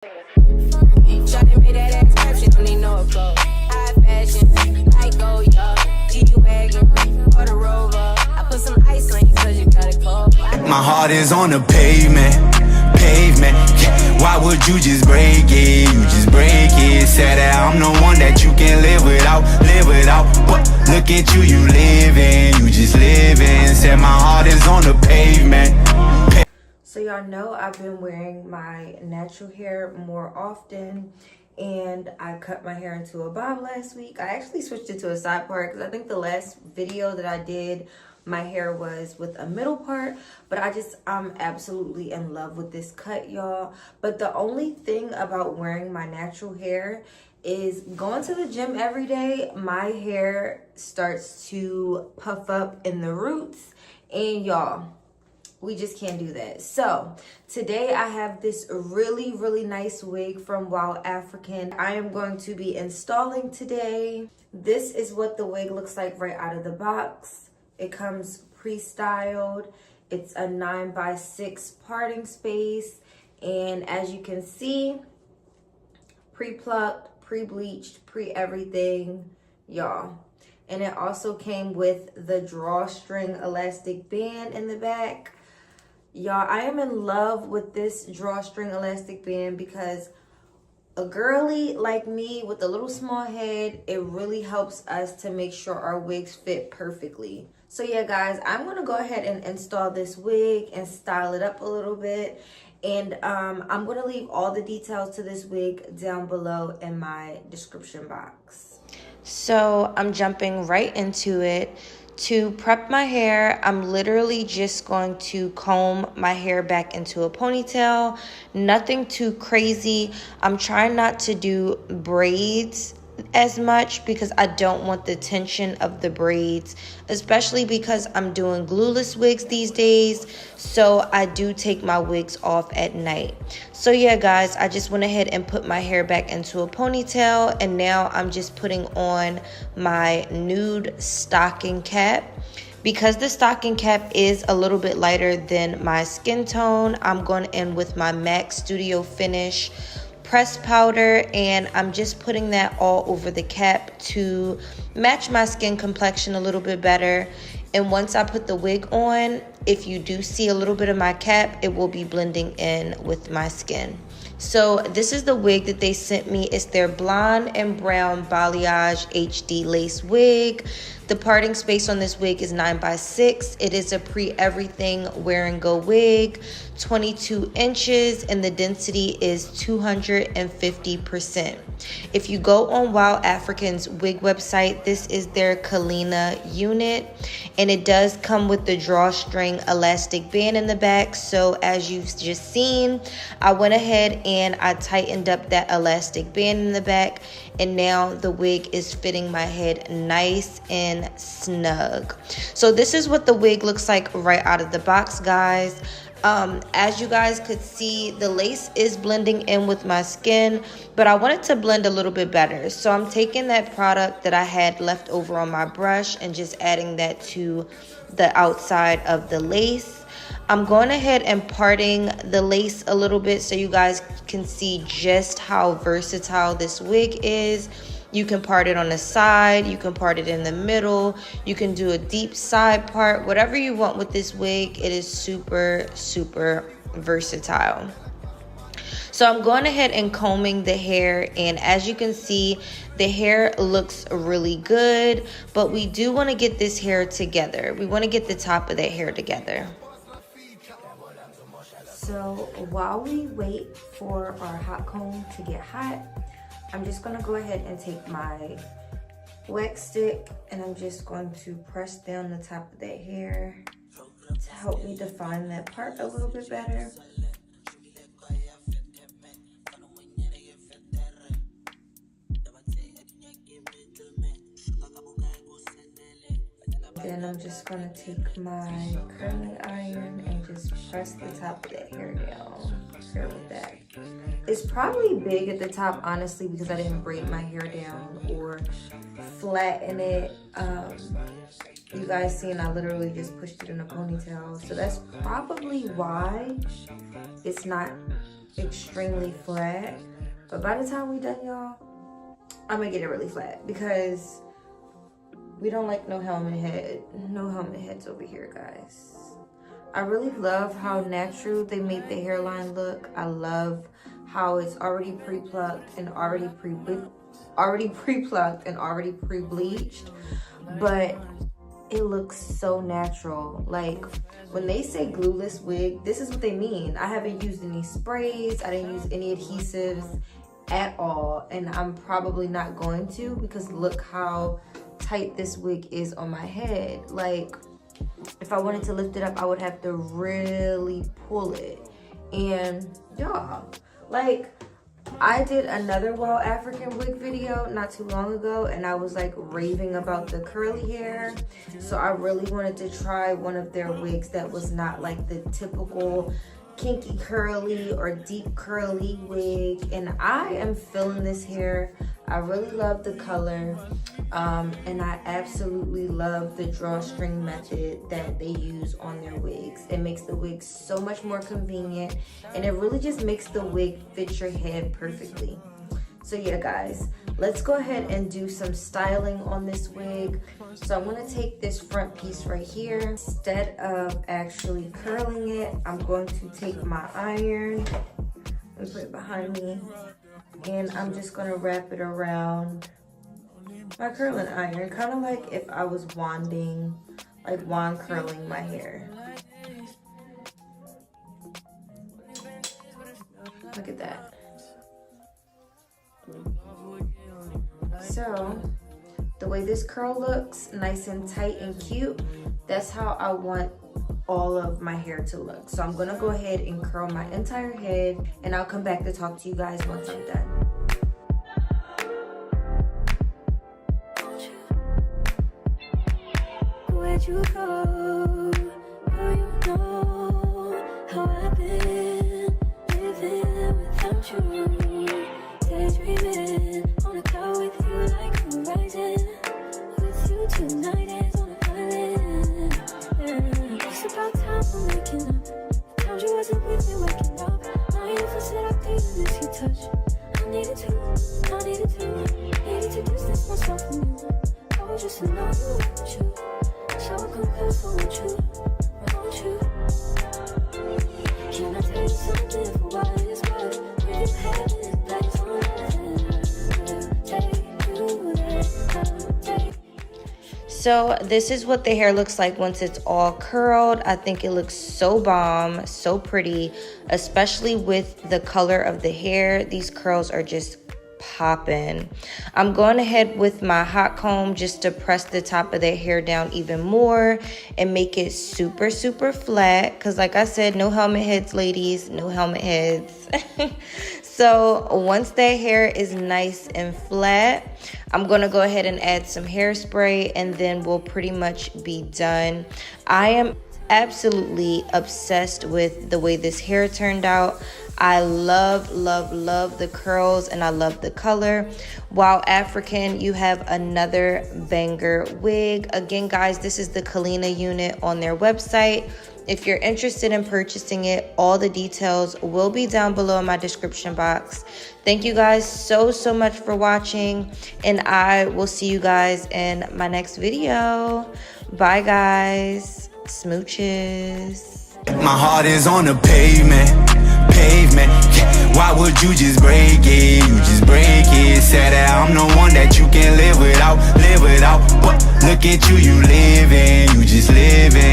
Shawty made that ass clap, she don't need no applause. High fashion, like go, yeah. G-Wagon, or the Rover. I put some ice on you cause you got it cold. My heart is on the pavement, pavement. Yeah. Why would you just break it? You just break it. Said that I'm the one that you can live without, live without. But look at you, you living, you just living. Said my heart is on the pavement. So y'all know I've been wearing my natural hair more often, and I cut my hair into a bob last week. I actually switched it to a side part because I think the last video that I did, my hair was with a middle part, but I'm absolutely in love with this cut, y'all. But the only thing about wearing my natural hair is going to the gym every day, my hair starts to puff up in the roots, and y'all, we just can't do that. So today I have this really nice wig from WowAfrican. I am going to be installing today. This is what the wig looks like right out of the box. It comes pre-styled. It's a 9x6 parting space, and as you can see, pre-plucked, pre-bleached, pre-everything, y'all. And it also came with the drawstring elastic band in the back. Y'all, I am in love with this drawstring elastic band because a girly like me with a little small head, it really helps us to make sure our wigs fit perfectly. So yeah, guys, I'm gonna go ahead and install this wig and style it up a little bit. And I'm gonna leave all the details to this wig down below in my description box. So I'm jumping right into it. To prep my hair, I'm literally just going to comb my hair back into a ponytail. Nothing too crazy. I'm trying not to do braids as much because I don't want the tension of the braids, especially because I'm doing glueless wigs these days, so I do take my wigs off at night. So yeah, guys, I just went ahead and put my hair back into a ponytail, and now I'm just putting on my nude stocking cap. Because the stocking cap is a little bit lighter than my skin tone, I'm going in with my MAC Studio Finish pressed powder, and I'm just putting that all over the cap to match my skin complexion a little bit better. And once I put the wig on, if you do see a little bit of my cap, it will be blending in with my skin. So this is the wig that they sent me. It's their blonde and brown balayage HD lace wig. The parting space on this wig is 9x6. It is a pre-everything wear and go wig, 22 inches, and the density is 250%. If you go on WowAfrican's wig website, this is their Kalina unit, and it does come with the drawstring elastic band in the back. So as you've just seen, I went ahead and I tightened up that elastic band in the back, and now the wig is fitting my head nice and snug. So this is what the wig looks like right out of the box, guys. As you guys could see, the lace is blending in with my skin, but I want it to blend a little bit better. So I'm taking that product that I had left over on my brush and just adding that to the outside of the lace. I'm going ahead and parting the lace a little bit so you guys can see just how versatile this wig is. You can part it on the side, you can part it in the middle, you can do a deep side part, whatever you want with this wig. It is super versatile. So I'm going ahead and combing the hair, and as you can see, the hair looks really good, but we do want to get this hair together. We want to get the top of that hair together. So while we wait for our hot comb to get hot, I'm just going to go ahead and take my wax stick, and I'm just going to press down the top of that hair to help me define that part a little bit better. Then I'm just going to take my curling iron and just press the top of that hair down. Here with that. It's probably big at the top, honestly, because I didn't braid my hair down or flatten it. You guys seen I literally just pushed it in a ponytail. So that's probably why it's not extremely flat. But by the time we done, y'all, I'm gonna get it really flat because we don't like no helmet heads over here, guys. I really love how natural they made the hairline look. I love how it's already pre-plucked and already pre-plucked and already pre-bleached, but it looks so natural. Like when they say glueless wig, this is what they mean. I haven't used any sprays, I didn't use any adhesives at all, and I'm probably not going to, because look how tight this wig is on my head. Like if I wanted to lift it up, I would have to really pull it. And y'all, like I did another WowAfrican wig video not too long ago, and I was like raving about the curly hair. So I really wanted to try one of their wigs that was not like the typical kinky curly or deep curly wig, and I am feeling this hair. I really love the color, and I absolutely love the drawstring method that they use on their wigs. It makes the wig so much more convenient, and it really just makes the wig fit your head perfectly. So yeah, guys, let's go ahead and do some styling on this wig. So I'm gonna take this front piece right here. Instead of actually curling it, I'm going to take my iron and put it behind me, and I'm just gonna wrap it around my curling iron, kind of like if I was wanding, like wand curling my hair. Look at that. So the way this curl looks, nice and tight and cute, that's how I want all of my hair to look. So I'm gonna go ahead and curl my entire head, and I'll come back to talk to you guys once I'm done. Where'd you go? Oh, you know how I've been living without you. Daydreaming on a cloud with you like horizon. With you tonight is on an island. Yeah. It's about time I'm waking up. Found you wasn't with me waking up. Now you feel set up, didn't miss your touch. I needed to distance myself from you. I was just in love with you. So come close, won't you? Can I tell you something for what it's worth? When you have this place on earth, so this is what the hair looks like once it's all curled. I think it looks so bomb, so pretty, especially with the color of the hair. These curls are just popping. I'm going ahead with my hot comb just to press the top of their hair down even more and make it super flat, because like I said, no helmet heads, ladies, no helmet heads. So once their hair is nice and flat, I'm gonna go ahead and add some hairspray, and then we'll pretty much be done. I am absolutely obsessed with the way this hair turned out. I love the curls, and I love the color. WowAfrican, you have another banger wig. Again, guys, this is the Kalina unit on their website. If you're interested in purchasing it, all the details will be down below in my description box. Thank you guys so much for watching, and I will see you guys in my next video. Bye, guys. Smooches. My heart is on the pavement. Yeah. Why would you just break it? You just break it. Said that I'm the one that you can live without. But look at you living, you just living.